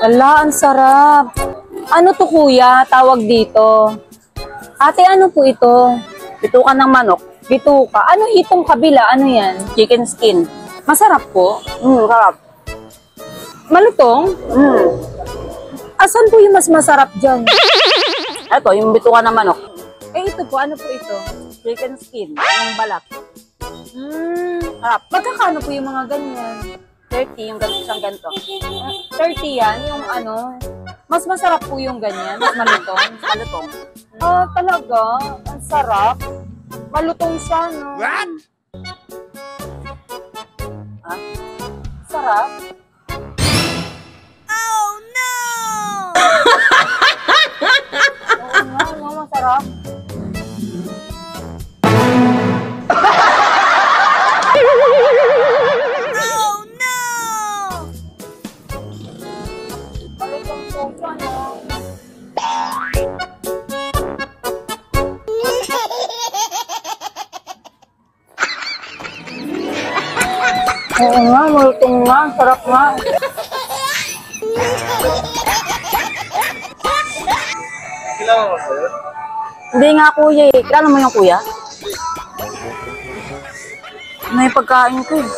Ala, ang sarap. Ano to kuya, tawag dito? Ate, ano po ito? Bituka ng manok. Bituka. Ano itong kabila? Ano yan? Chicken skin. Masarap po. Sarap. Malutong? Asan po yung mas masarap dyan? Ito, yung bituka ng manok. Eh, ito po. Ano po ito? Chicken skin. Yung balat. Sarap. Magkakano po yung mga ganyan? 30 yung isang ganito. 30 yan, yung ano. Mas masarap po yung ganyan. Mas malutong. Malutong. Ah, talaga? Ang sarap. Malutong siya, no? What? Sarap. Oh no! Oo nga, no? Masarap. Oh no! Malutong po siya, no? Oo nga, malutong nga. Sarap nga. Kailangan mo sa'yo? Hindi nga kuya eh. Kilala mo yung kuya? May pagkain ko eh.